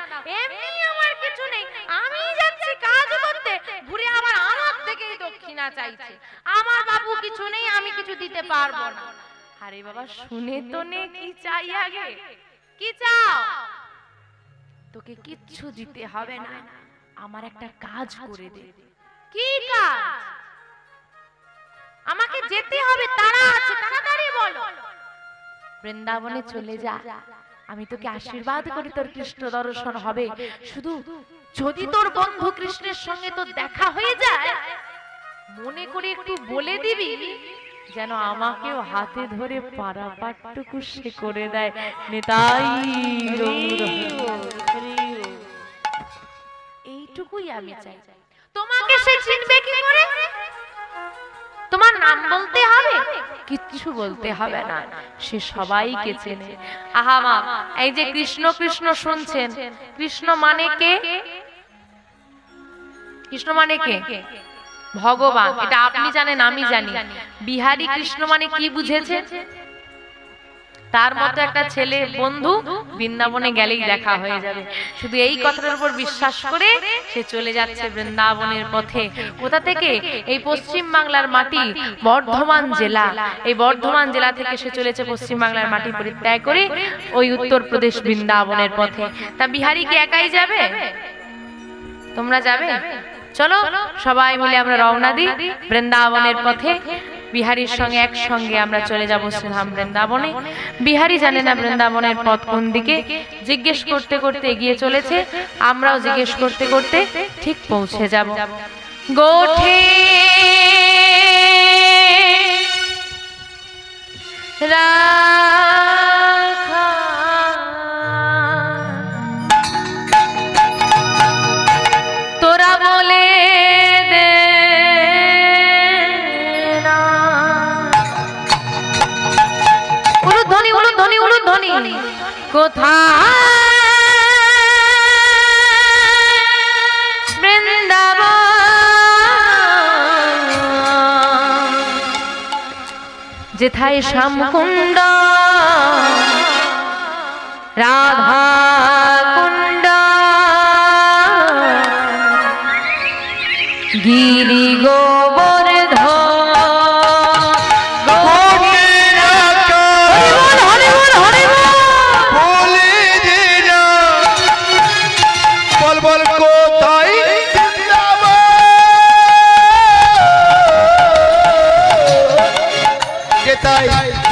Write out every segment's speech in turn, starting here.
নাও, এমনি আমার কিছু নেই, আমি যাচ্ছি কাজ করতে, ঘুরে আবার আমার থেকেই দক্ষিণা চাইছে। আমার বাবু কিছু নেই, আমি কিছু দিতে পারবো না। আরে বাবা শুনে তো নে কি চাই আগে, কি চাও? তোকে কিচ্ছু দিতে হবে না, আমার একটা কাজ করে দে। কি কাজ? আমাকে যেতে হবে, তারা আছে, তাড়াতাড়ি বলো। বৃন্দাবনে চলে যা, আমি তোকে আশীর্বাদ করি, তোর কৃষ্ণ দর্শন হবে। শুধু যদি তোর বন্ধু কৃষ্ণের সঙ্গে তোর দেখা হয়ে যায়, মনে করে একটু বলে দিবি যেন আমাকেও হাতে ধরে পারাপারটুকু সে করে দেয়। নিতাই এইটুকুই আমি চাই। তোমাকে সে চিনবে কি করে? তোমার নাম বলতে হবে? কিচ্ছু বলতে হবে না, সে সবাইকে চেনে। আহা মা, এই যে কৃষ্ণ কৃষ্ণ শুনছেন, কৃষ্ণ মানে কে? কৃষ্ণ মানে কে? ভগবান। এটা আপনি জানেন, আমি জানি। বিহারী কৃষ্ণ মানে কি বুঝেছে? তার মতো একটা ছেলে বন্ধু বৃন্দাবনে গেলেই দেখা হয়ে যাবে। শুধু এই কথাটার উপর বিশ্বাস করে সে চলে যাচ্ছে বৃন্দাবনের পথে। কোথা থেকে? এই পশ্চিম বাংলার মাটি, বর্ধমান জেলা। এই বর্ধমান জেলা থেকে সে চলেছে পশ্চিম বাংলার মাটি পরিত্যাগ করে ওই উত্তরপ্রদেশ বৃন্দাবনের পথে। তা বিহারী কি একাই যাবে? তোমরা যাবে? চলো সবাই মিলে আমরা রওনা দিই বৃন্দাবনের পথে। বিহারীর সঙ্গে একসঙ্গে আমরা চলে যাব শ্রীধাম বৃন্দাবনে। বিহারী জানে না বৃন্দাবনের পথ কোন দিকে, জিজ্ঞেস করতে করতে এগিয়ে চলেছে, আমরাও জিজ্ঞেস করতে করতে ঠিক পৌঁছে যাব। গোঠে রাখা তোরা বলে দে না। উলুধ্বনি উলুধ্বনি উলুধ্বনি। কোথায় বৃন্দাবন, যেথায় শ্যামকুণ্ড রাধা কুণ্ড গিরি গোবর্ধন।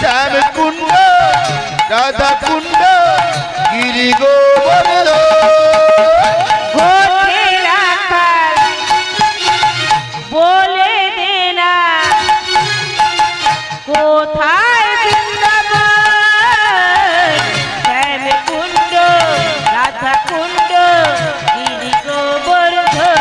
শ্যামকুণ্ড রাধা কুণ্ড গিরি গোবর্ধন। বলে দে না কোথায় বৃন্দাবন, শ্যামকুণ্ড রাধা কুণ্ড গিরি গোবর্ধন।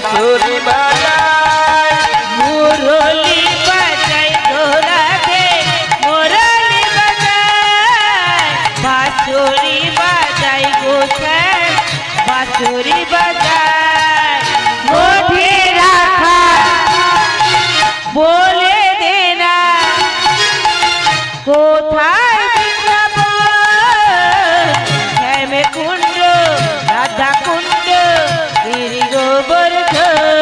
বাঁশুরি বাজায় মুরলি বাজায় দোলা দে মুরলি বাজায় বাঁশুরি বাজায় গোছায় বাঁশুরি বাজায় মোঢে রাখা বলে দে না কোথায় শ্যামে কুণ্ড রাধা কুণ্ড গিরি গোবর্ধন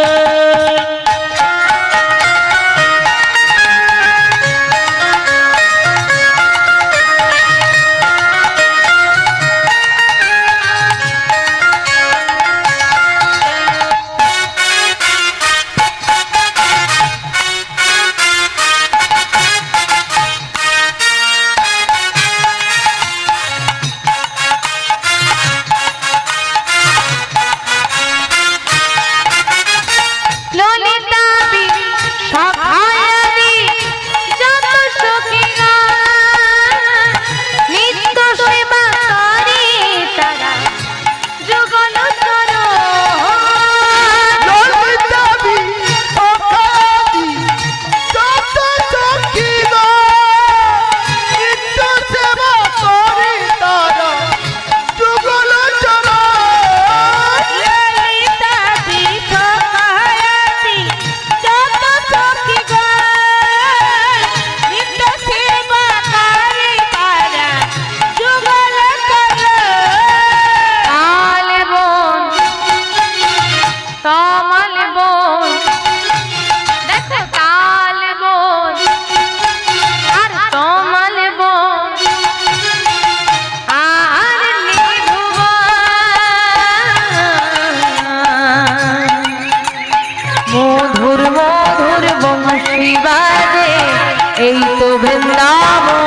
এই তো বৃন্দাবন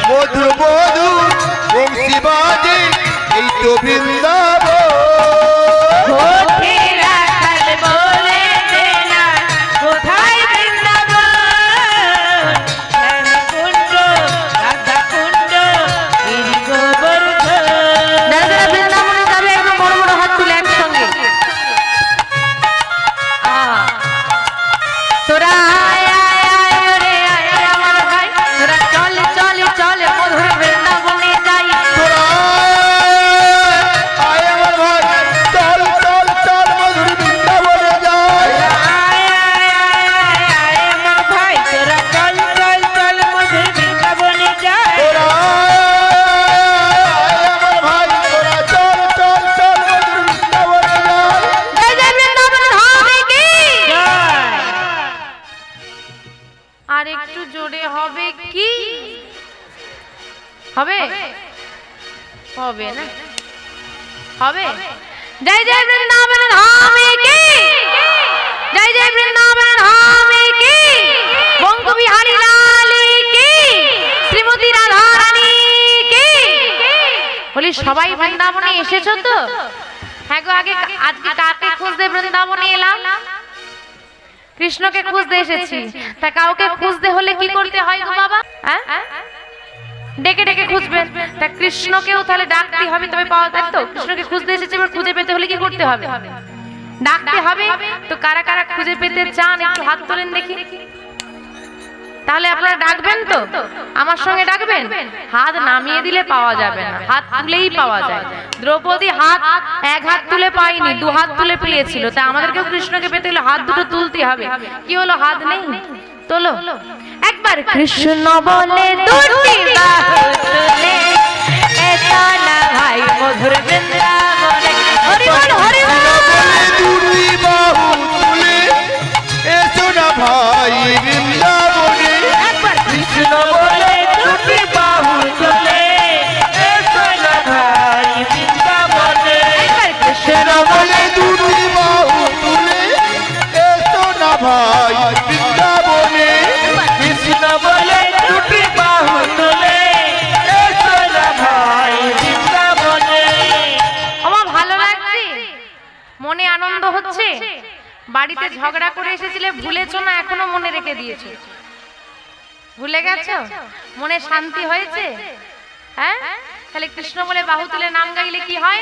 মধুর মধু বংশী বাজে এই তো বৃন্দাবন আর একটু জোরে হবে কি হবে হবে না হবে জয় জয় বৃন্দাবন ধামে কি জয় জয় বৃন্দাবন ধামে কি বঙ্গ বিহারী লাল কি শ্রীমতী রাধা রানী কি বলি সবাই বৃন্দাবনে এসেছো তো হ্যাঁ গো আগে আজকে কাকে খুঁজতে বৃন্দাবনে এলাম কৃষ্ণকে খুঁজতে এসেছি তা কাউকে খুঁজতে হলে কি করতে হয় গো বাবা হ্যাঁ ডেকে ডেকে খুঁজবেন তা কৃষ্ণকেও তাহলে ডাকতে হবে তবে পাওয়া যায় তো কৃষ্ণকে খুঁজতে এসেছি এবার খুঁজে পেতে হলে কি করতে হবে ডাকতে হবে তো কারা কারা খুঁজে পেতে চান একটু হাত তোলেন দেখি তাহলে আপনারা ডাকবেন তো আমার সঙ্গে ডাকবেন হাত নামিয়ে দিলে পাওয়া যাবে না হাত তুলেই পাওয়া যায় দ্রৌপদী হাত এক হাত তুলে পায়নি দু হাত তুলে পেয়েছিল তা আমাদেরকেও কৃষ্ণকে পেতে হলে হাত দুটো তুলতে হবে কি হলো হাত নেই তোলো একবার কৃষ্ণ বলে দুটি বাহু তুলে এসো না ভাই মধুর বৃন্দাবনে হরি বল হরি বল দুটি বাহু তুলে এসো না ভাই বৃন্দাবনে একবার কৃষ্ণ বলে দুটি বাহু তুলে এসো না ভাই বৃন্দাবনে একবার কৃষ্ণ বলে দুটি বাহু তুলে এসো না ভাই বৃন্দাবনে কৃষ্ণ বলে দুটি বাহু তুলে এসো না ভাই বৃন্দাবনে আমার ভালো লাগছে মনে আনন্দ হচ্ছে বাড়িতে ঝগড়া করে এসেছিলে, ভুলেছো না এখনো মনে রেখে দিয়েছো? ভুলে গেছো? মনে শান্তি হয়েছে? হ্যাঁ, তাহলে কৃষ্ণ বলে বাহু তুলে নাম গাইলে কি হয়?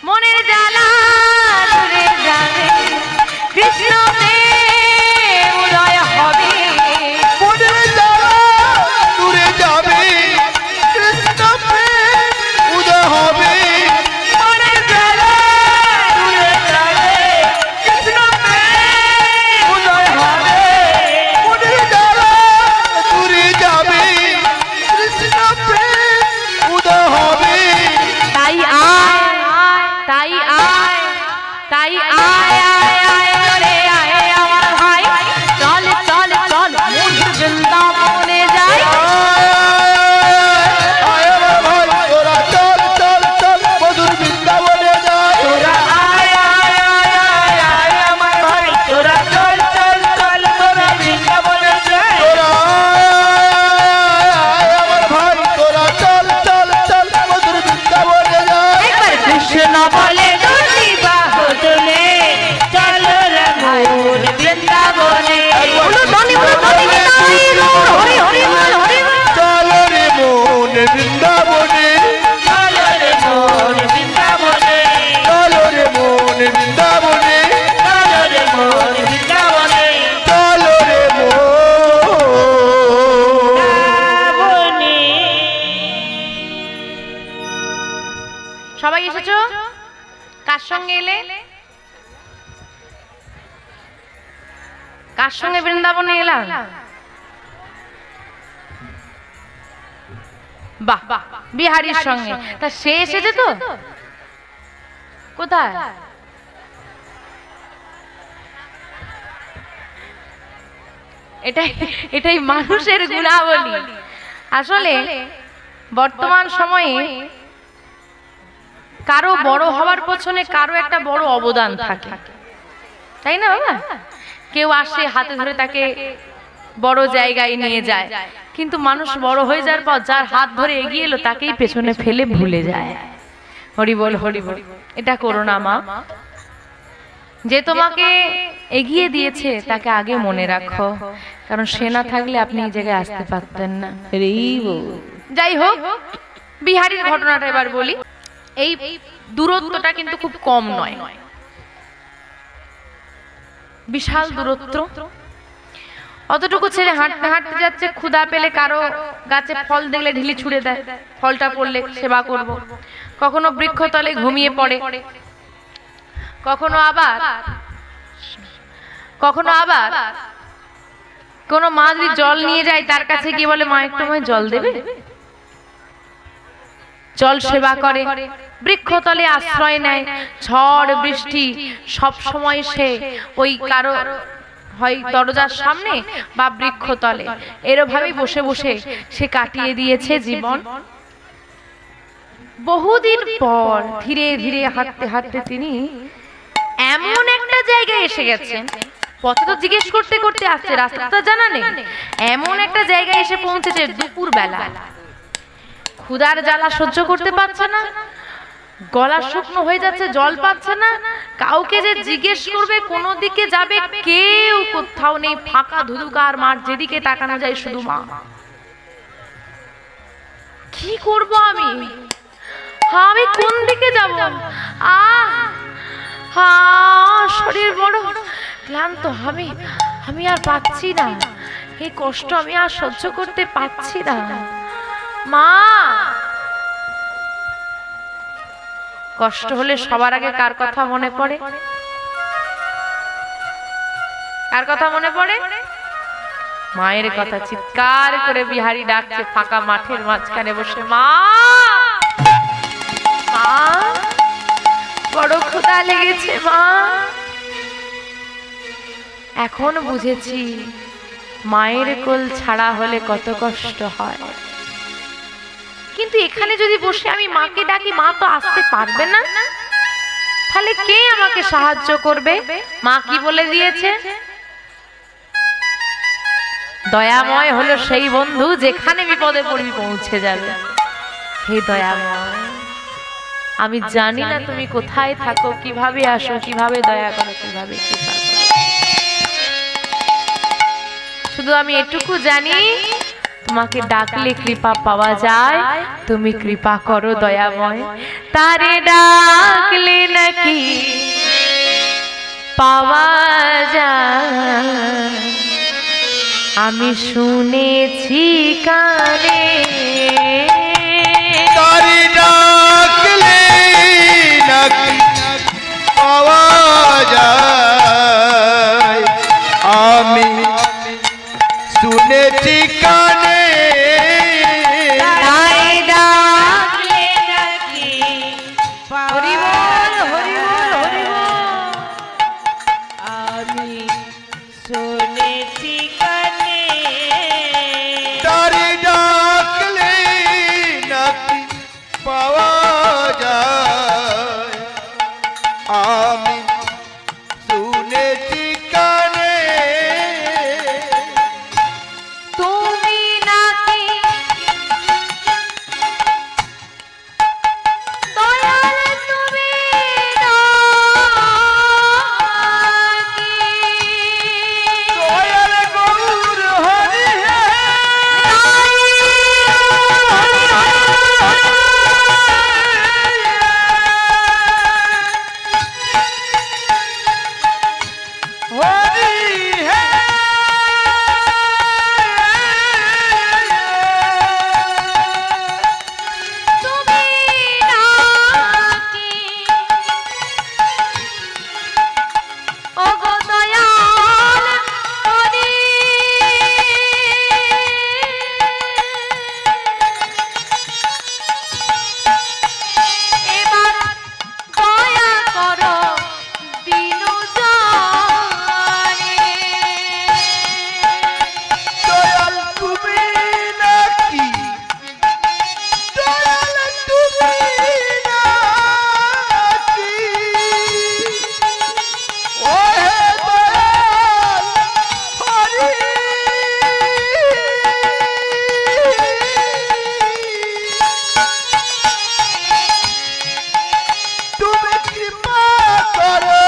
মনের জ্বালা দূরে যাবে, কৃষ্ণ প্রেম উদয় হবে। মনের জ্বালা দূরে যাবে, কৃষ্ণ প্রেম উদয় হবে। মনের জ্বালা দূরে যাবে, কৃষ্ণ প্রেম উদয় হবে। মনের জ্বালা দূরে যাবে, কৃষ্ণ প্রেম উদয় হবে। তাই আয়, তাই আয়, তাই আয়, আয় আয় রে আয় আমার ভাই, চল চল চল মধুর বৃন্দাবনে যাই। আয় আমার ভাই, তোরা চল চল চল মধুর বৃন্দাবনে যাই। তোরা আয় আয় আয় আয় আয় আমার ভাই, তোরা চল চল চল তোরা বৃন্দাবনে যাই। তোরা আয় আমার ভাই, তোরা চল চল চল মধুর বৃন্দাবনে যাই। একবার কৃষ্ণ বলে দুটি বাহু তুলে, চল রে মন বৃন্দাবনে। বলো ধনী বলো ধনী হরি হরি হরি বল হরি বল। চল রে মন বৃন্দাবনে, চল রে মন বৃন্দাবনে, চল রে মন বৃন্দাবনে, চল রে মন বৃন্দাবনে। চল রে বৃন্দাবনে। সবাই এসেছো? কার সঙ্গে এলে? কার সঙ্গে বৃন্দাবনে এলাম? বাহ, বিহারীর সঙ্গে। তা সে এসেছে তো? কোথায়? এটাই মানুষের গুণাবলী। আসলে বর্তমান সময়ে কারো বড় হওয়ার পেছনে কারো একটা বড় অবদান থাকে, তাই না বাবা? কেউ আসে হাতে ধরে তাকে বড় জায়গায় নিয়ে যায়, কিন্তু মানুষ বড় হয়ে যাওয়ার পর যার হাত ধরে এগিয়ে এলো তাকেই পেছনে ফেলে ভুলে যায়। হরি বল হরি বল। এটা করো না মা, যে তোমাকে এগিয়ে দিয়েছে তাকে আগে মনে রাখো, কারণ সে না থাকলে আপনি এই জায়গায় আসতে পারতেন না। যাই হোক, বিহারীর ঘটনাটা এবার বলি। এই দূরত্বটা কিন্তু খুব কম নয়, বিশাল দূরত্ব। অতটুকু ছেলে হাঁটতে হাঁটতে যাচ্ছে, ক্ষুধা পেলে কারো গাছে ফল দেখলে ঢিলি ছুঁড়ে দেয়, ফলটা পড়লে সেবা করব। কখনো বৃক্ষতলে ঘুমিয়ে পড়ে, কখনো আবার কোনো মা যদি জল নিয়ে যায় তার কাছে গিয়ে বলে মা একটু আমায় জল দেবে, জল সেবা করে। বৃক্ষতলে আশ্রয় নেয়, ঝড় বৃষ্টি সব সময় সে ওই কারো হয় দরজার সামনে বা বৃক্ষতলে এরভাবেই বসে বসে সে কাটিয়ে দিয়েছে জীবন। বহুদিন পর ধীরে ধীরে হাঁটতে হাঁটতে তিনি এমন একটা জায়গায় এসে গেছেন, পথে তো জিজ্ঞেস করতে করতে আসছে, রাস্তাটা জানা নেই। এমন একটা জায়গায় এসে পৌঁছেছে দুপুর বেলা, ক্ষুধার জ্বালা সহ্য করতে পারছে না, গলা শুকনো হয়ে যাচ্ছে, জল পাচ্ছে না, কাউকে যে জিজ্ঞেস করবে কোন দিকে যাবে কেউ কোথাও নেই, ফাঁকা ধুধুকার মাঠ, যেদিকে তাকানো যায় শুধু মা। কি করব আমি? আমি কোন দিকে যাব? শরীর বড় ক্লান্ত, আমি আর পাচ্ছি না, এই কষ্ট আমি আর সহ্য করতে পারছি না। মা, কষ্ট হলে সবার আগে কার কথা মনে পড়ে? কার কথা মনে পড়ে? মায়ের কথা। চিৎকার করে বিহারী ডাকছে ফাঁকা মাঠের মাঝখানে বসে, মা মা, বড় ক্ষুধা লেগেছে মা। এখন বুঝেছি মায়ের কোল ছাড়া হলে কত কষ্ট হয়, কিন্তু এখানে যদি বসে আমি মাকে ডাকি মা তো আসতে পারবে না, তাহলে কে আমাকে সাহায্য করবে? মা কি বলে দিয়েছে? দয়াময় হলো সেই বন্ধু যেখানে বিপদে পড়বি পৌঁছে যাবে। হে দয়াময়, আমি জানি না তুমি কোথায় থাকো, কিভাবে আসো, কিভাবে দয়া করো, কিভাবে কৃপা করো। শুধু আমি এটুকু জানি, তোমাকে ডাকলে কৃপা পাওয়া যায়, তুমি কৃপা করো দয়াময়। তারে ডাকলে নাকি পাওয়া যায়, আমি শুনেছি কানে। তারে ডাকলে নাকি পাওয়া যায়, আমি শুনেছি কানে। তারে ডাকলে নাকি হরি বল, হরি বল, হরি বল। আমি শুনেছি কানে। তারে ডাকলে নাকি পাওয়া যায়, আমি শুনেছি কানে। তুমি নাকি দয়াল, তুমি নাকি দয়াল গৌর হরি হে, হরি হে। তুমি নাকি ওগো দয়াল হরি। এবার দয়া করো দিনু জনে। দয়াল তুমি নাকি, দয়াল তুমি নাকি, ও হে দয়াল হরি। তুমি কৃপা করো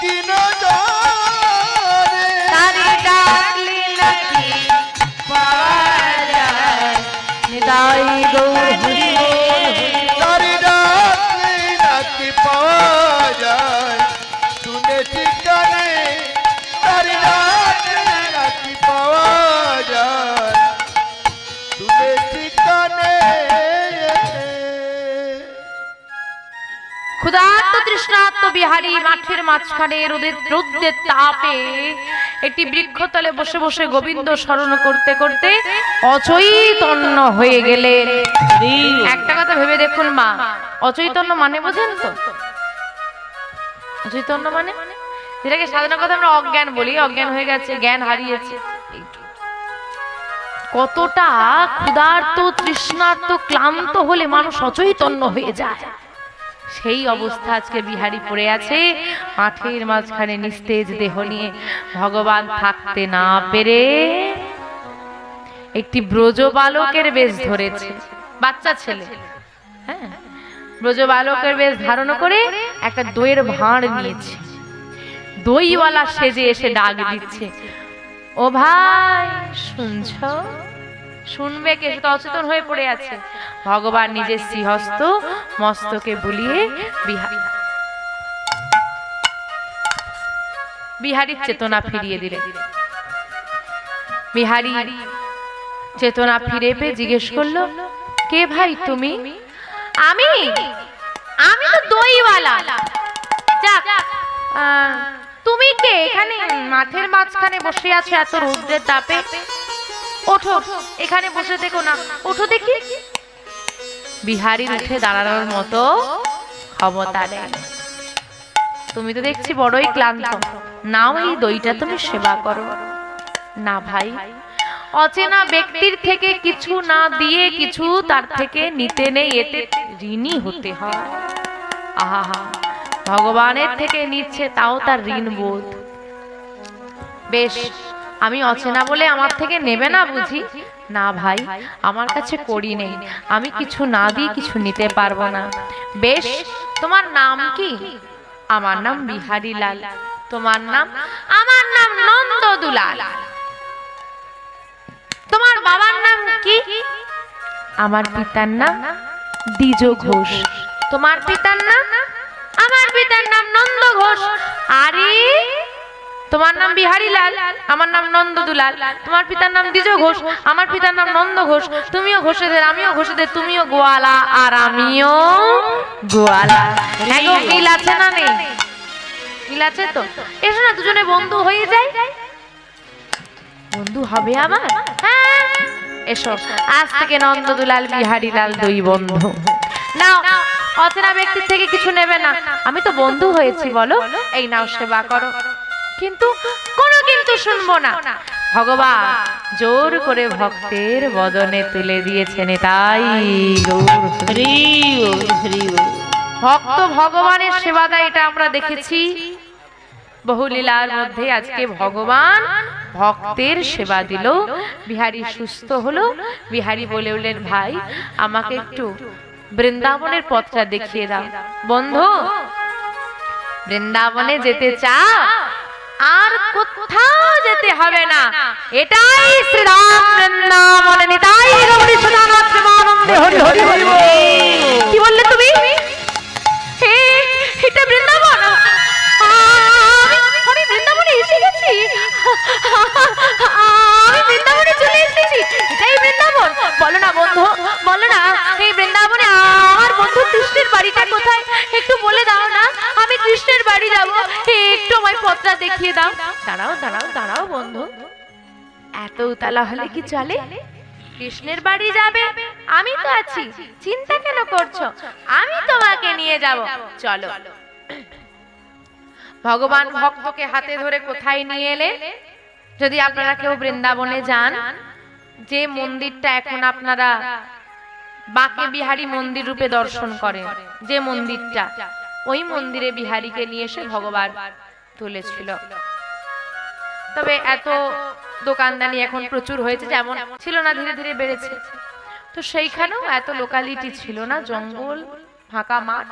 দিন জনে। তারে ডাকলে নাকি পাওয়া যায়, নিতাই গৌর হরি বল, তারে ডাকলে নাকি পাওয়া যায়, শুনেছি কানে। তারে ডাকলে নাকি পাওয়া যায়, শুনেছি কানে। ক্ষুধার্ত তৃষ্ণার্ত বিহারী মাঠের মাঝখানে রৌদ্রের তাপে একটি বৃক্ষতলে বসে বসে গোবিন্দ স্মরণ করতে করতে অচৈতন্য হয়ে গেলেন। একটা কথা ভেবে দেখুন মা, অচৈতন্য মানে বোঝেন তো? অচৈতন্য মানে যেটাকে সাধারণ কথা আমরা অজ্ঞান বলি, অজ্ঞান হয়ে গেছে, জ্ঞান হারিয়েছে। কতটা ক্ষুধার্ত তৃষ্ণার্ত ক্লান্ত হলে মানুষ অচৈতন্য হয়ে যায়, সেই অবস্থা আজকে বিহারী পড়ে আছে মাঠের মাঝখানে নিস্তেজ দেহ নিয়ে। ভগবান থাকতে না পেরে একটি ব্রজ বালকের বেশ ধরেছে, বাচ্চা ছেলে, হ্যাঁ, ব্রজ বালকের বেশ ধারণ করে একটা দইয়ের ভাঁড় নিয়েছে। দইওয়ালা সেজে এসে ডাক দিচ্ছে, ও ভাই শুনছো? শুনবে কে? সে তো অচেতন হয়ে পড়ে আছে। ভগবান নিজের শ্রীহস্ত মস্তকে বুলিয়ে বিহারীর চেতনা ফিরিয়ে দিলেন। বিহারী চেতনা ফিরে পেয়ে জিজ্ঞেস করলো, কে ভাই তুমি? আমি আমি তো দইওয়ালা। যাক, তুমি কে? এখানে মাঠের মাঝখানে বসে আছো এত রৌদ্রের তাপে, ওঠো, এখানে বসে দেখো না, ওঠো দেখি। বিহারীর উঠে দাঁড়ানোর মতো ক্ষমতা নেই। তুমি তো দেখছি বড়ই ক্লান্ত, নাও এই দইটা তুমি সেবা করো। না ভাই, অচেনা ব্যক্তির থেকে কিছু না দিয়ে কিছু তার থেকে নিতে নেই, এতে ঋণী হতে হয়। আহা, ভগবানের থেকে নিচ্ছে তাও তার ঋণ বোধ। বেশ, আমি অচেনা বলে আমার থেকে নেবে না বুঝি, না ভাই, আমার কাছে কড়ি নেই, আমি কিছু না দিয়ে কিছু নিতে পারবো না। বেশ, তোমার নাম কি? আমার নাম বিহারী লাল। তোমার নাম? আমার নাম নন্দদুলাল। তোমার বাবার নাম কি? আমার পিতার নাম দ্বিজ ঘোষ। তোমার পিতার নাম? আমার পিতার নাম নন্দ ঘোষ। আরে, তোমার নাম বিহারী লাল, আমার নাম নন্দদুলাল, তোমার পিতার নাম দ্বিজ ঘোষ, আমার পিতার নাম নন্দ ঘোষ। তুমিও ঘোষেদের, আমিও ঘোষেদের, তুমিও গোয়ালা আর আমিও গোয়ালা। হ্যাঁ গো, মিল আছে না নেই? মিল আছে তো? এসো না, দুজনে বন্ধু হয়ে যাই। বন্ধু হবে আমার? হ্যাঁ, এসো, আজ থেকে নন্দদুলাল বিহারী লাল দুই বন্ধু। নাও, অচেনা ব্যক্তির থেকে কিছু নেবে না, আমি তো বন্ধু হয়েছি বলো। এই নাও, সেবা করো। কিন্তু কোনো কিন্তু শুনবো না। ভগবান জোর করে ভক্তের বদনে তুলে দিয়েছেন তাই ভক্ত ভগবানের সেবা দেয়, এটা আমরা দেখেছি বহু লীলার মধ্যে। আজকে ভগবান ভক্তের সেবা দিল, বিহারী সুস্থ হলো। বিহারী বলে উঠলেন, ভাই আমাকে একটু বৃন্দাবনের পথটা দেখিয়ে দাও। বন্ধু, বৃন্দাবনে যেতে চাও? আর কোথাও যেতে হবে না, এটাই শ্রীরাম বৃন্দাবন। নিতাই গৌরী সুদামা প্রেমানন্দে হরি হরি হরি বল। কি বললে তুমি? এটা বৃন্দাবন? আমি বৃন্দাবনে এসে গেছি, আমি বৃন্দাবনে চলে এসেছি, এটাই বৃন্দাবন? বলো না বন্ধু, বলো না, এই বৃন্দাবনে আমার বন্ধু কৃষ্ণের বাড়িটা কোথায়? একটু বলে দাও না, আমি কৃষ্ণের বাড়ি যাব, একটু আমায় পথটা দেখিয়ে দাও। দাঁড়াও দাঁড়াও দাঁড়াও বন্ধু, এত উতালা হলে কি চলে? কৃষ্ণের বাড়ি যাবে, আমি তো আছি, চিন্তা কেন করছো? আমি তোমাকে নিয়ে যাব, চলো। ভগবান ভক্তকে হাতে ধরে কোথায় নিয়ে এলেন? যদি আপনারা কেউ বৃন্দাবনে যান, যে মন্দিরটা এখন আপনারা বাকে বিহারী মন্দির রূপে দর্শন করেন, যে মন্দিরটা, ওই মন্দিরে বিহারীকে নিয়ে এসে ভগবান তুলেছিল। তবে এত দোকানদানি এখন প্রচুর হয়েছে, যেমন ছিল না, ধীরে ধীরে বেড়েছে। তো সেইখানেও এত লোকালিটি ছিল না, জঙ্গল, ফাঁকা মাঠ,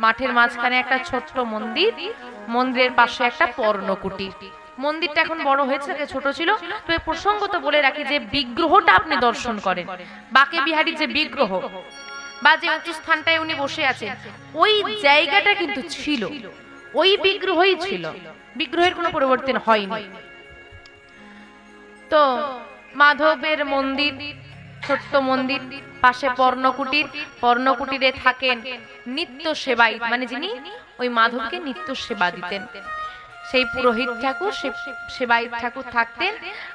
মাঠের মাঝখানে একটা ছোট্ট মন্দির, মন্দিরের পাশে একটা পর্ণকুটি। মন্দিরটা এখন বড় হয়েছে, ছোট ছিল। তো এই প্রসঙ্গত বলে রাখি, যে বিগ্রহটা আপনি দর্শন করেন, বাকে বিহারীর যে বিগ্রহ বা যে উঁচু স্থানটায় উনি বসে আছেন, ওই জায়গাটা কিন্তু ছিল, ওই বিগ্রহই ছিল, বিগ্রহের কোনো পরিবর্তন হয়নি। তো মাধবের মন্দির, ছোট্ট মন্দির, পাশে পর্ণকুটির, পর্ণকুটিরে থাকেন নিত্য সেবায়িত, মানে যিনি ওই মাধবকে নিত্য সেবা দিতেন, সেই পুরোহিত ঠাকুর, সেবায়িত ঠাকুর থাকতেন।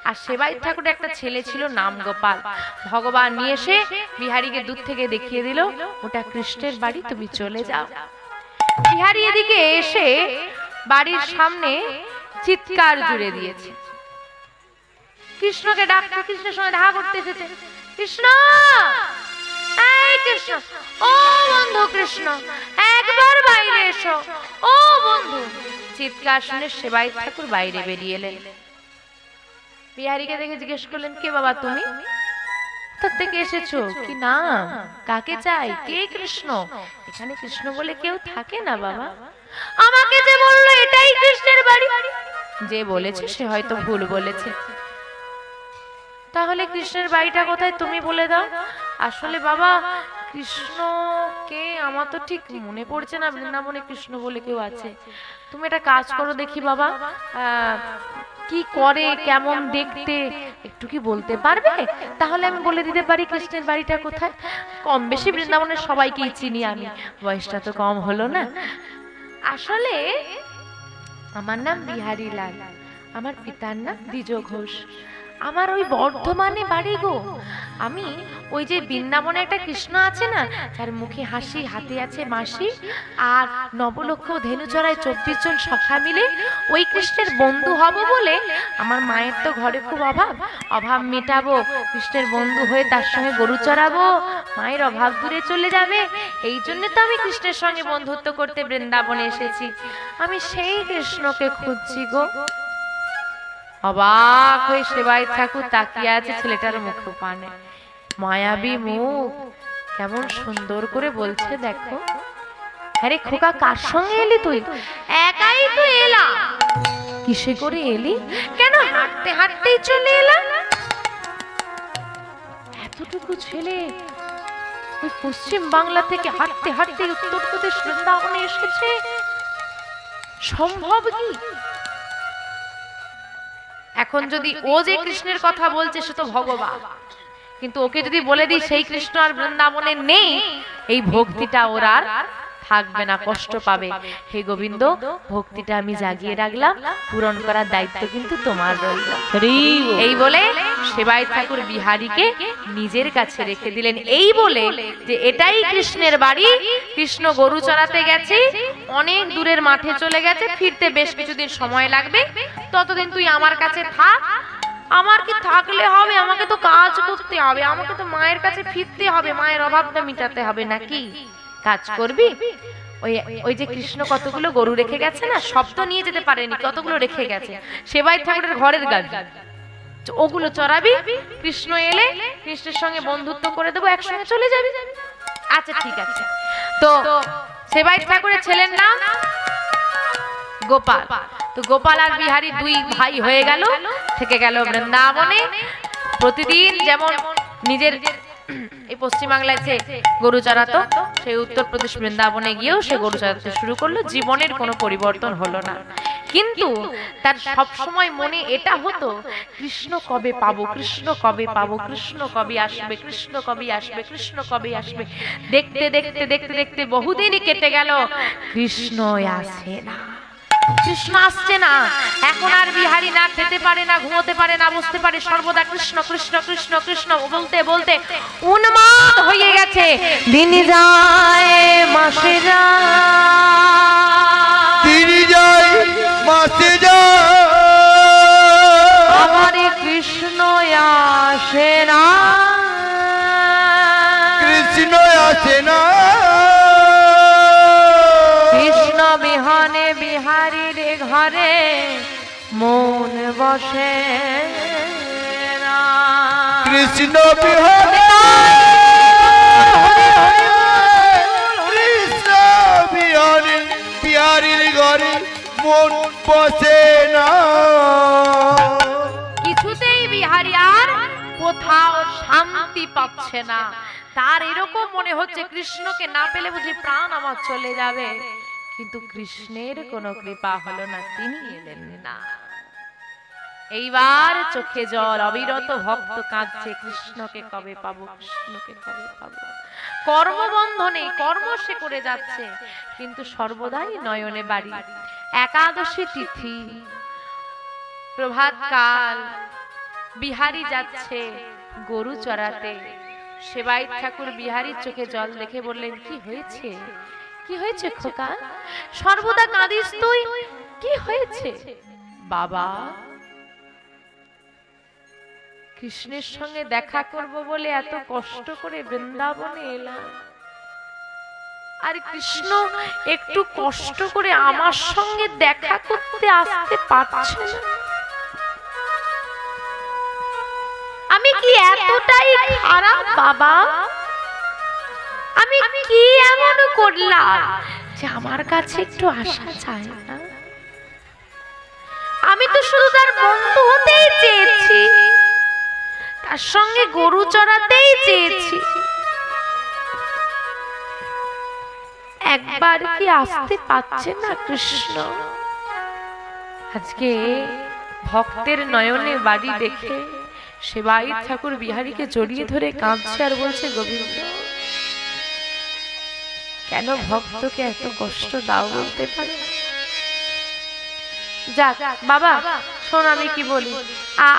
আর সেবায়িত ঠাকুরের একটা ছেলে ছিল, নাম গোপাল। ভগবান নিয়ে এসে বিহারীকে দূর থেকে দেখিয়ে দিল, ওটা কৃষ্ণের বাড়ি, তুমি চলে যাও। বিহারী এদিকে এসে বাড়ির সামনে চিৎকার জুড়ে দিয়েছে, কৃষ্ণকে ডাকতে, কৃষ্ণের সঙ্গে দেখা করতে এসেছে। কৃষ্ণ, এই কৃষ্ণ, ও বন্ধু কৃষ্ণ, একবার বাইরে এসো, ও বন্ধু। চিৎকার শুনে সেবায়িত ঠাকুর বাইরে বেরিয়ে এলেন। বিহারীকে দেখে জিজ্ঞেস করলেন, কে বাবা তুমি? কোথা থেকে এসেছো? কি নাম? কাকে চাই? কে কৃষ্ণ? এখানে কৃষ্ণ বলে কেউ থাকে না বাবা। আমাকে যে বললো এটাই কৃষ্ণের বাড়ি, যে বলেছে সে হয়তো ভুল বলেছে। তাহলে কৃষ্ণের বাড়িটা কোথায় তুমি বলে দাও। আসলে বাবা, কৃষ্ণ কে আমার তো ঠিক মনে পড়ছে না, বৃন্দাবনে কৃষ্ণ বলে কেউ আছে। তুমি একটা কাজ করো দেখি বাবা, কি করে, কেমন দেখতে, একটু কি বলতে পারবে? তাহলে আমি বলে দিতে পারি কৃষ্ণের বাড়িটা কোথায়। কম বেশি বৃন্দাবনের সবাইকেই চিনি আমি, বয়সটা তো কম হলো না। আসলে আমার নাম বিহারী লাল, আমার পিতার নাম দ্বিজ ঘোষ, আমার ওই বর্ধমানে বাড়ি গো। আমি ওই যে বৃন্দাবনে একটা কৃষ্ণ আছে না, তার মুখে হাসি, হাতে আছে মাসি, আর নবলক্ষ ধেনুচড়ায় 24 জন সখা মিলে ওই কৃষ্ণের বন্ধু হব বলে, আমার মায়ের তো ঘরে খুব অভাব, অভাব মেটাবো, কৃষ্ণের বন্ধু হয়ে তার সঙ্গে গরু চড়াবো, মায়ের অভাব দূরে চলে যাবে। এই জন্য তো আমি কৃষ্ণের সঙ্গে বন্ধুত্ব করতে বৃন্দাবনে এসেছি। আমি সেই কৃষ্ণকে খুঁজছি গো। অবাক হয়ে সেবায়িত ঠাকুর তাকিয়ে আছে ছেলেটার মুখে পানে, মায়াবী মুখ, কেমন সুন্দর করে বলছে দেখো। আরে খোকা কার সঙ্গে এলি তুই? একাই তো এলাম। কিসে করে এলি? কেন হাঁটতে হাঁটতেই চলে এলাম। এতটুকু ছেলে ওই পশ্চিম বাংলা থেকে হাঁটতে হাঁটতে উত্তরপ্রদেশ বৃন্দাবনে এসেছে, সম্ভব কি? এখন যদি ও যে কৃষ্ণের কথা বলছে সে তো ভগবান, কিন্তু ওকে যদি বলে দিই সেই কৃষ্ণ আর বৃন্দাবনে নেই, এই ভক্তিটা ওর আর থাকবে না, কষ্ট পাবে। হে গোবিন্দ, ভক্তিটা আমি জাগিয়ে রাখলাম, পূরণ করার দায়িত্ব কিন্তু তোমার রইল। এই বলে সেবায়িত ঠাকুর বিহারীকে নিজের কাছে রেখে দিলেন। এই বলে যে এটাই কৃষ্ণের বাড়ি, কৃষ্ণ গরু চড়াতে গেছে, অনেক দূরের মাঠে চলে গেছে, ফিরতে বেশ কিছুদিন সময় লাগবে, ততদিন তুই আমার কাছে থাক। আমার কি থাকলে হবে? আমাকে তো কাজ করতে হবে, আমাকে তো মায়ের কাছে ফিরতে হবে, মায়ের অভাবটা মিটাতে হবে, নাকি? কাজ করবি। ওই যে কৃষ্ণ কতগুলো গরু রেখে গেছে না, সব তো নিয়ে যেতে পারেনি, কতগুলো রেখে গেছে, সেবায়িত ঠাকুরের ঘরের গাড়ি, ওগুলো চড়াবি। কৃষ্ণ এলে কৃষ্ণের সঙ্গে বন্ধুত্ব করে দেবো, একসঙ্গে চলে যাবি। আচ্ছা ঠিক আছে। তো সেবায়িত ঠাকুরের ছেলের নাম গোপাল। তো গোপাল আর বিহারী দুই ভাই হয়ে গেল, থেকে গেল বৃন্দাবনে। প্রতিদিন যেমন নিজের এই পশ্চিমবাংলায় যে গরু চড়াতো, সেই উত্তরপ্রদেশ বৃন্দাবনে গিয়েও সে গরু চড়াতে শুরু করলো। জীবনের কোনো পরিবর্তন হলো না, কিন্তু তার সব সময় মনে এটা হতো, কৃষ্ণ কবে পাবো, কৃষ্ণ কবে পাবো, কৃষ্ণ কবে আসবে, কৃষ্ণ কবে আসবে, কৃষ্ণ কবে আসবে। দেখতে দেখতে দেখতে দেখতে বহুদিনই কেটে গেল, কৃষ্ণ আসে না, কৃষ্ণ আসছে না। এখন আর বিহারী না খেতে পারে, না ঘুমোতে পারে, না বসতে পারে, সর্বদা কৃষ্ণ কৃষ্ণ কৃষ্ণ কৃষ্ণ বলতে বলতে উন্মাদ হয়ে গেছে। দিন যায় মাসে যায়, দিন যায় মাসে যায়, আমার কৃষ্ণ আসে না, কৃষ্ণ আসে না। কৃষ্ণ বিহানে বিহারীর ঘরে মন বসে না, কৃষ্ণ বিহারী, কৃষ্ণ বিহারী, বিহারীর ঘরে মন বসে না। কিছুতেই বিহারী আর কোথাও শান্তি পাচ্ছে না। তার এরকম মনে হচ্ছে কৃষ্ণকে না পেলে বুঝি প্রাণ আমার চলে যাবে, কিন্তু কৃষ্ণের কোনো কৃপা হলো না, তিনি এলেন না। এইবার চোখে জল, অবিরত ভক্ত কাঁদছে, কৃষ্ণকে কবে পাবো, কৃষ্ণকে কবে পাবো। কর্মবন্ধনে কর্ম সে করে যাচ্ছে, কিন্তু সর্বদাই নয়নে বাড়ি। একাদশী তিথি, প্রভাত কাল, বিহারী যাচ্ছে গরু চড়াতে। সেবায়িত ঠাকুর বিহারীর চোখে জল দেখে বললেন, কি হয়েছে, কি হয়েছে খোকা? সর্বদা কাঁদিস তুই, কি হয়েছে? বাবা, কৃষ্ণের সঙ্গে দেখা করব বলে এত কষ্ট করে বৃন্দাবনে এলাম, আর কৃষ্ণ একটু কষ্ট করে আমার সঙ্গে দেখা করতে আসতে পারছে না। আমি কি এতটাই খারাপ বাবা? আমি কি এমন করলাম যে আমার কাছে একটু আসা চায় না? আমি তো শুধু তার বন্ধু হতেই চেয়েছি, তার সঙ্গে গরু চড়াতেই চেয়েছি, একবার কি আসতে পারছে না কৃষ্ণ? আজকে ভক্তের নয়নে বাড়ি দেখে সেবায়িত ঠাকুর বিহারীকে জড়িয়ে ধরে কাঁদছে আর বলছে, গোবিন্দ কেন ভক্তকে এত কষ্ট দাও বলতে পারে? যাক বাবা, শোন আমি কি বলি,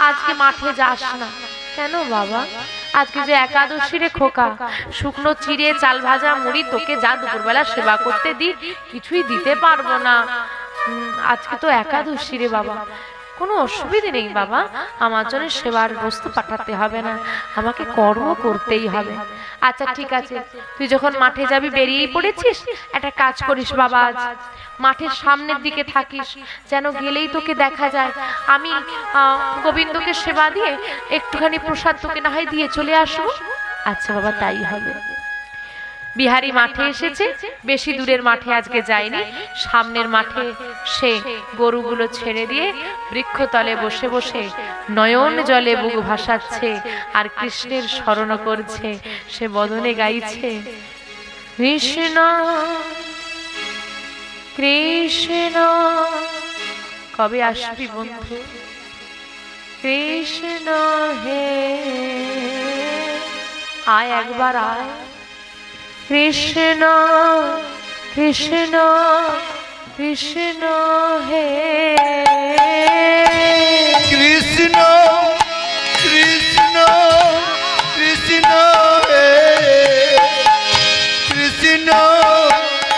আজকে মাঠে যাস না। কেন বাবা? আজকে যে একাদশী রে খোকা, শুকনো চিড়ে চাল ভাজা মুড়ি তোকে যা দুপুরবেলা সেবা করতে দি কিছুই দিতে পারবো না, আজকে তো একাদশী রে বাবা। কোনো অসুবিধে নেই বাবা, আমার জন্য সেবার বস্তু পাঠাতে হবে না, আমাকে কর্ম করতেই হবে। আচ্ছা ঠিক আছে, তুই যখন মাঠে যাবি বেরিয়েই পড়েছিস, একটা কাজ করিস বাবা, আজ মাঠের সামনের দিকে থাকিস, যেন গেলেই তোকে দেখা যায়। আমি গোবিন্দকে সেবা দিয়ে একটুখানি প্রসাদ তোকে না হয় দিয়ে চলে আসবো। আচ্ছা বাবা, তাই হবে। বিহারী মাঠে এসেছে, বেশি দূরের মাঠে আজকে যায়নি, সামনের মাঠে সে গরুগুলো ছেড়ে দিয়ে বৃক্ষতলে বসে বসে নয়ন জলে বুক ভাসাচ্ছে আর কৃষ্ণের স্মরণ করছে। সে বদনে গাইছে, কৃষ্ণ কৃষ্ণ। কবে আসবি বন্ধু? কৃষ্ণ হে, আয় একবার আয়। কৃষ্ণ কৃষ্ণ কৃষ্ণ হে, কৃষ্ণ কৃষ্ণ কৃষ্ণ হে, কৃষ্ণ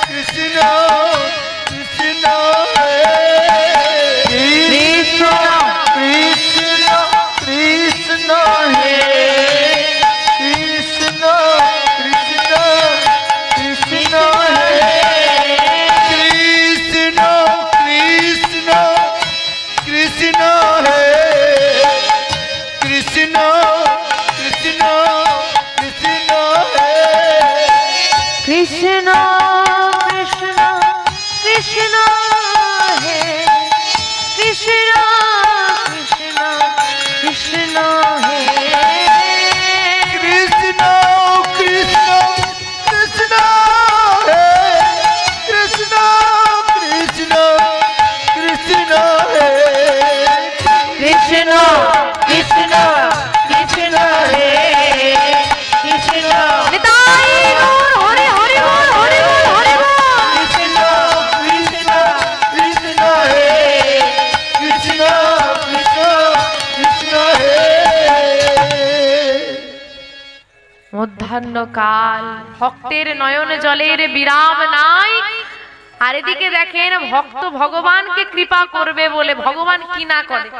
কৃষ্ণ কৃষ্ণ হে, কৃষ্ণ কৃষ্ণ কৃষ্ণ হে, কৃষ্ণ কৃষ্ণ কৃষ্ণ হে, কৃষ্ণ কৃষ্ণ কৃষ্ণ হে, কৃষ্ণ কৃষ্ণ কৃষ্ণ হে, কৃষ্ণ কৃষ্ণ কৃষ্ণ হে, কৃষ্ণ কৃষ্ণ কৃষ্ণ হে, কৃষ্ণ কৃষ্ণ কৃষ্ণ হে, কৃষ্ণ কৃষ্ণ কৃষ্ণ হে, কৃষ্ণ কৃষ্ণ কৃষ্ণ হে, কৃষ্ণ নিতাই গৌর হরি হরি বল, হরি বল, হরি বল। কৃষ্ণ কৃষ্ণ কৃষ্ণ হে, কৃষ্ণ কৃষ্ণ কৃষ্ণ হে। মধ্যাহ্নকাল, ভক্তের নয়ন জলের বিরাম নাই। আর এদিকে দেখেন, ভক্ত ভগবানকে কৃপা করবে বলে ভগবান কি না করে।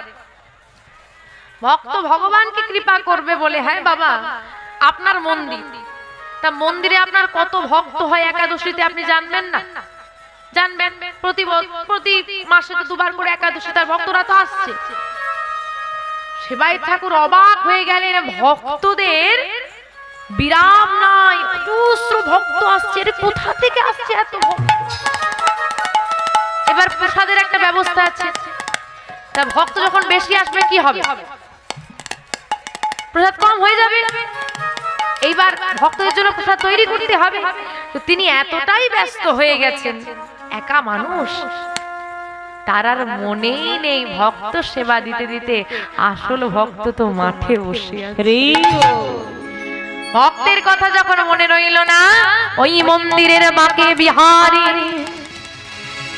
ভক্ত ভগবানকে কৃপা করবে বলে, হ্যাঁ বাবা আপনার মন্দির, তা মন্দিরে আপনার কত ভক্ত হয় একাদশীতে আপনি জানবেন না? জানবেন, প্রতি মাসে তো দুবার করে একাদশী, তার ভক্তরা তো আসছে। সেবাই ঠাকুর অবাক হয়ে গেলেন, ভক্তদের বিরাম নাই, অজস্র ভক্ত আসছে, এর কোথা থেকে আসছে এত ভক্ত? এবার প্রসাদের একটা ব্যবস্থা আছে, তা ভক্ত যখন বেশি আসবে কি হবে? প্রসাদ কম হয়ে যাবে। এইবার ভক্তদের জন্য প্রসাদ তৈরি করতে হবে। তো তিনি এতটাই ব্যস্ত হয়ে গেছেন, একা মানুষ, তার আর মনেই নেই ভক্ত সেবা দিতে দিতে আসল ভক্ত তো মাঠে বসে আছে। ভক্তের কথা যখন মনে রইল না, ওই মন্দিরের বাঁকে বিহারী,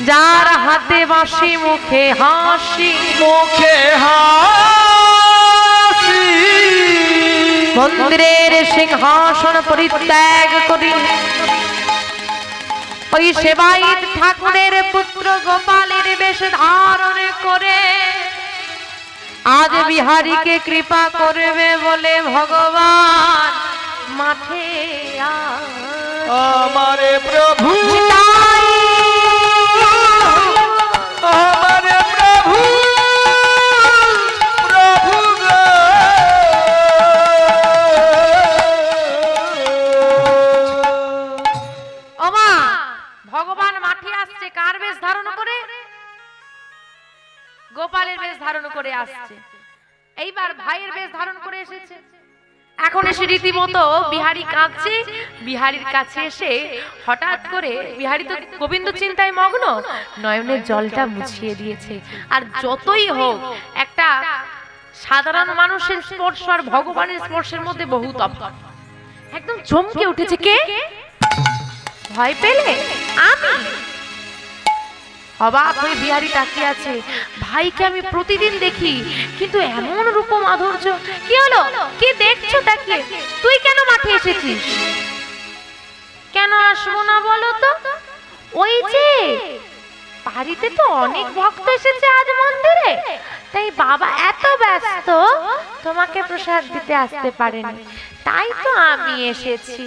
যার হাতে বাঁশি মুখে হাসি, মুখে হাসি, মন্দিরের সিংহাসন পরিত্যাগ করি ওই সেবায়িত ঠাকুরের পুত্র গোপালের বেশ ধারণ করে আজ বিহারীকে কৃপা করবে বলে ভগবান মাঠে আমারে প্রভু, তাই আমারে প্রভু, প্রভু গো। ওমা, ভগবান মাঠে আসছে কার বেশ ধারণ করে? গোপালের বেশ ধারণ করে আসছে। এইবার ভাইয়ের বেশ ধারণ করে এসেছে। এখন এসে রীতিমতো বিহারী কাঁদছে। বিহারীর কাছে এসে হঠাৎ করে, বিহারী তো গোবিন্দ চিন্তায় মগ্ন, নয়নের জলটা মুছিয়ে দিয়েছে। আর যতই হোক, একটা সাধারণ মানুষের স্পর্শ আর ভগবানের স্পর্শের মধ্যে বহু তফাৎ। একদম চমকে উঠেছে। কে? ভয় পেলে? আমি? অবাক হয়ে বিহারী তাকিয়ে আছে। ভাইকে আমি প্রতিদিন দেখি, কিন্তু এমন রূপ মাধুর্য। কি হলো? কি দেখছো তাকিয়ে? তুই কেন মাঠে এসেছিস? কেন আসবো না বলো তো? ওই যে বাড়িতে তো অনেক ভক্ত এসেছে আজ মন্দিরে, তাই বাবা এত ব্যস্ত তোমাকে প্রসাদ দিতে আসতে পারেনি, তাই তো আমি এসেছি।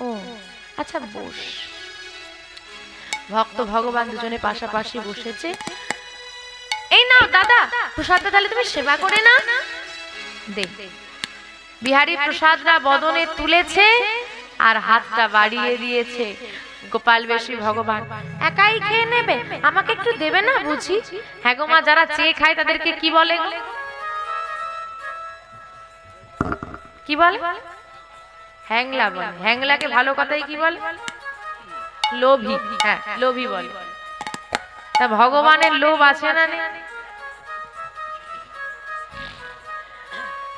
ও আচ্ছা বস। ভক্ত ভগবান দুজনে পাশাপাশি বসেছে। এই নাও দাদা প্রসাদটা, তাহলে তুমি সেবা করে না। দে। বিহারী প্রসাদরা বদনে তুলেছে আর হাতটা বাড়িয়ে দিয়েছে। গোপাল বেশি ভগবান একাই খেয়ে নেবে, আমাকে একটু দেবে না বুঝি? হ্যাঁ গো মা, যারা চেয়ে খায় তাদেরকে কি বলে? কি বলে? হ্যাংলা বলে। হ্যাংলাকে ভালো কথাই কি বলে? লোভী। হ্যাঁ লোভী বলে। তা ভগবানের লোভ আছে না নেই?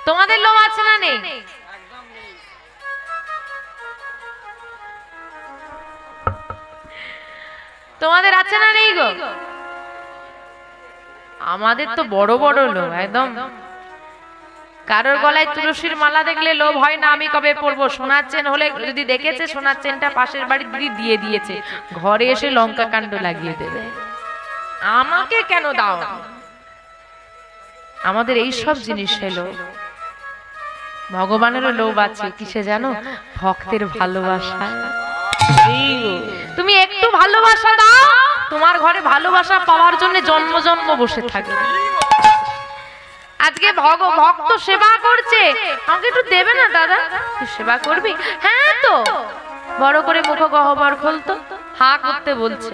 তোমাদের লোভ আছে না নেই? তোমাদের আছে না নেই গো? আমাদের তো বড় বড় লোভ একদম। কারোর গলায় তুলসীর মালা দেখলে লোভ হয় না আমি কবে পরবো। সোনার চেন হলে যদি দেখেছে সোনার চেনটা পাশের বাড়ির দিদি দিয়ে দিয়েছে, ঘরে এসে লঙ্কা কাণ্ড লাগিয়ে দেবে। আমাকে কেন দাও? আমাদের এই সব জিনিস হলো। ভগবানেরও লোভ আছে কিসে জানো? ভক্তের ভালোবাসা। তুমি একটু ভালোবাসা দাও, তোমার ঘরে ভালোবাসা পাওয়ার জন্য জন্ম জন্ম বসে থাকবে। আজকে ভক্ত সেবা করছে, আমাকে একটু দেবে না দাদা? তুই সেবা করবি? হ্যাঁ তো। বড় করে মুখ গহ্বর খুলতো, হা করতে বলছে।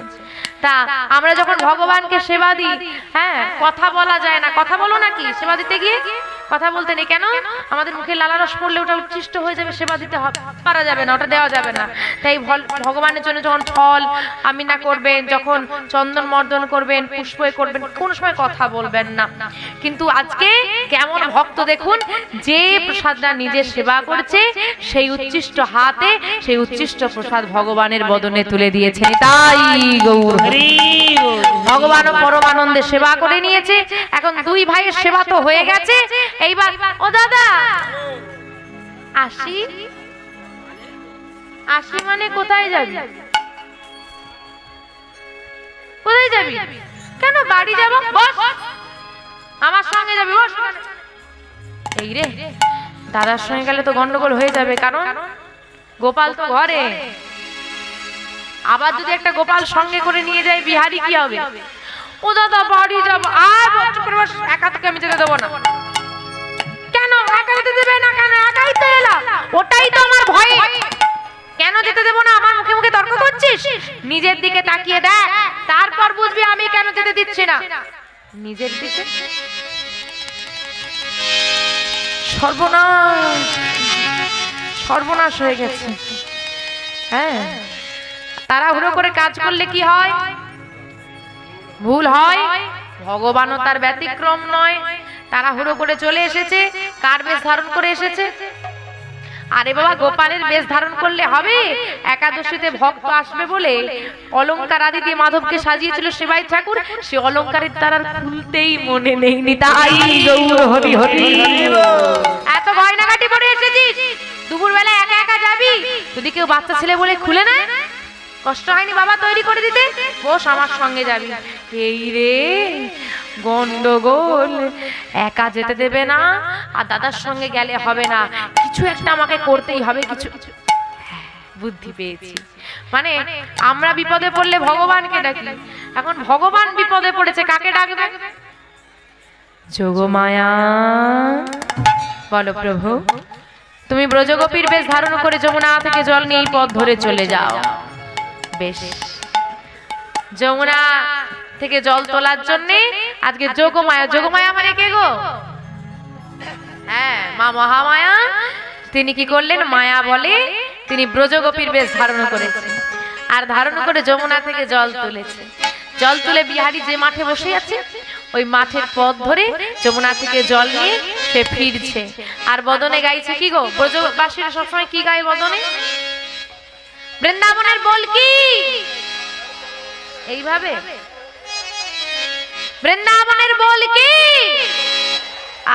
তা আমরা যখন ভগবানকে সেবা দিই, হ্যাঁ কথা বলা যায় না, কথা বলো নাকি সেবা দিতে গিয়ে? কথা বলতে নেই কেন? আমাদের মুখে লালারস পড়লে ওটা উচ্ছিষ্ট হয়ে যাবে, সেবা দিতে পারা যাবে না, ওটা দেওয়া যাবে না। তাই ভগবানের জন্য যখন ফল আমিনা করবেন, যখন চন্দন মর্দন করবেন, পুষ্পে করবেন, কোন সময় কথা বলবেন না। কিন্তু আজকে কেমন ভক্ত দেখুন, যে প্রসাদটা নিজে সেবা করছে সেই উচ্ছিষ্ট হাতে সেই উচ্ছিষ্ট প্রসাদ ভগবানের বদনে তুলে দিয়েছেন। তাই গৌর ভগবান পরমানন্দে সেবা করে নিয়েছে। এখন দুই ভাইয়ের সেবা তো হয়ে গেছে, এইবার ও দাদা আসি। আসি মানে কোথায় যাবি? কোথায় যাবি? কেন বাড়ি যাব? বস, আমার সঙ্গে যাবি, বস। এই রে, দাদার সঙ্গে গেলে তো গন্ডগোল হয়ে যাবে, কারণ গোপাল তো ঘরে। আবার যদি একটা গোপাল সঙ্গে করে নিয়ে যায় বিহারি, কি হবে? ও দাদা বাড়ি যাব। আর একা থেকে আমি যেতে দেবো না। কেন একা যেতে দেবে না? কেন? একাই তো এলাম। ওটাই তো আমার ভয়। কেন যেতে দেবো না? আমার মুখে মুখে তর্ক করছিস? নিজের দিকে তাকিয়ে দেখ, তারপর বুঝবি আমি কেন যেতে দিচ্ছি না। নিজের দিকে সর্বনাশ, সর্বনাশ হয়ে গেছে। হ্যাঁ, তাড়াহুড়ো করে কাজ করলে কি হয়? ভুল হয়। ভগবানও তার ব্যতিক্রম নয়। তাড়াহুড়ো করে চলে এসেছে। কার বেশ ধারণ করে এসেছে? আরে বাবা, গোপালের বেশ ধারণ করলে হবে? একাদশীতে ভক্ত আসবে বলে অলংকার আদি দিয়ে মাধবকে সাজিয়েছিল সেবাই ঠাকুর, সে অলংকারের তার আর খুলতেই মনে নেই। তাই গৌর হরি হরি। এত গয়নাগাটি পরে এসেছিস, দুপুর বেলা একা একা যাবি, যদি কেউ বাচ্চা ছেলে বলে খুলে নেয়, কষ্ট হয়নি বাবা তৈরি করে দিতে? বস, আমার সঙ্গে যাবি। এই রে গন্ডগোল, একা যেতে দেবে না, আর দাদার সঙ্গে গেলে হবে না, কিছু একটা আমাকে করতেই হবে। কিছু বুদ্ধি পেয়েছি। মানে আমরা বিপদে পড়লে ভগবানকে ডাকি, এখন ভগবান বিপদে পড়েছে, কাকে ডাকবে? যোগমায়া বলো প্রভু, তুমি ব্রজগোপীর বেশ ধারণ করে যমুনা থেকে জল নিয়ে এই পথ ধরে চলে যাও। বেশ, যমুনা থেকে জল তোলার জন্য আজকে যোগমায়া। যোগমায়া মানে কে গো? হ্যাঁ, মা মহামায়া। তিনি কি করলেন? মায়া বলে তিনি ব্রজগোপীর বেশ ধারণ করেছেন, আর ধারণ করে যমুনা থেকে জল তুলেছে। জল তুলে বিহারী যে মাঠে বসে আছে, ওই মাঠের পথ ধরে যমুনা থেকে জল নিয়ে সে ফিরছে। আর বদনে গাইছে কি গো? ব্রজবাসীরা সবসময় কি গায় বদনে? বৃন্দাবনের বল কি? এইভাবে বৃন্দাবনের বল কি?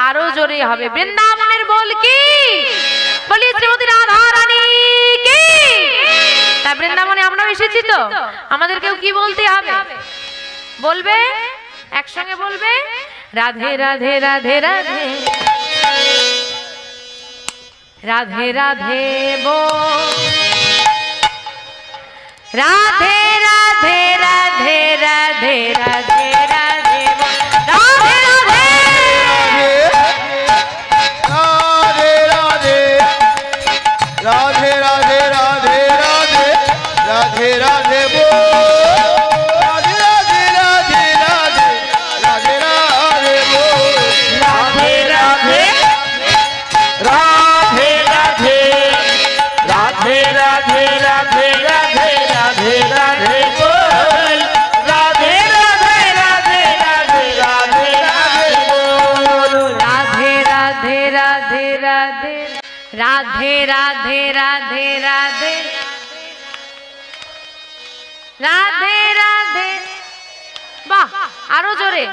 আরো জোরে হবে, বৃন্দাবনের বল কি? বলি শ্রীমতী রাধা রানী কি? তা বৃন্দাবনে আমরা এসেছি তো আমাদেরকেও কি বলতে হবে? বলবে একসঙ্গে বলবে রাধে রাধে রাধে রাধে রাধে রাধে বল রাধে রাধে রাধে রাধে রাধে রাধে বল রাধে রাধে রাধে রাধে রাধে রাধে রাধে बोल राधे राधे राधे राधे राधे राधे बोल राधे राधे राधे राधे राधे राधे राधे राधे राधे राधे बोल राधे राधे राधे राधे राधे राधे बोल राधे राधे राधे राधे राधे राधे राधे राधे राधे राधे वाह आरो जोरे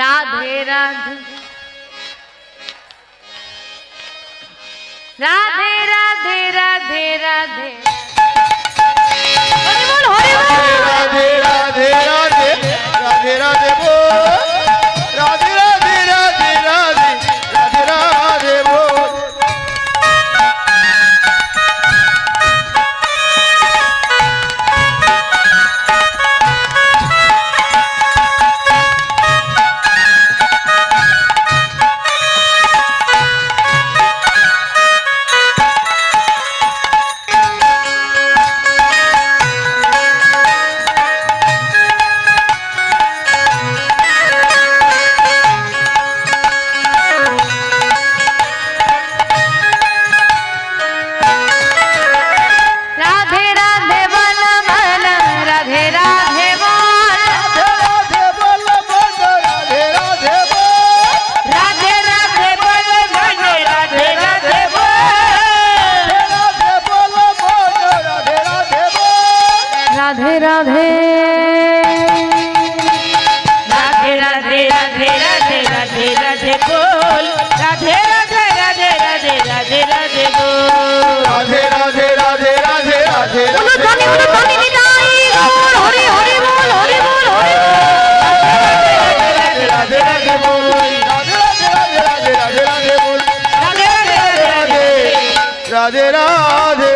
राधे राधे राधे राधे राधे राधे हरि बोल हरि बोल राधे राधे राधे राधे राधे बोल राधे राधे राधे राधे राधे राधे बोल राधे राधे बोल मन राधे राधे बोल राधे बोल बोल राधे राधे बोल राधे राधे बोल मन राधे राधे बोल राधे बोल बोल राधे राधे बोल राधे राधे राधे राधे राधे राधे राधे राधे बोल राधे राधे राधे राधे राधे राधे बोल राधे राधे राधे राधे राधे बोलो धनी निताई गौर हरि हरि बोल हरि बोल हरि राधे राधे बोल राधे राधे राधे राधे राधे बोल राधे राधे राधे राधे राधे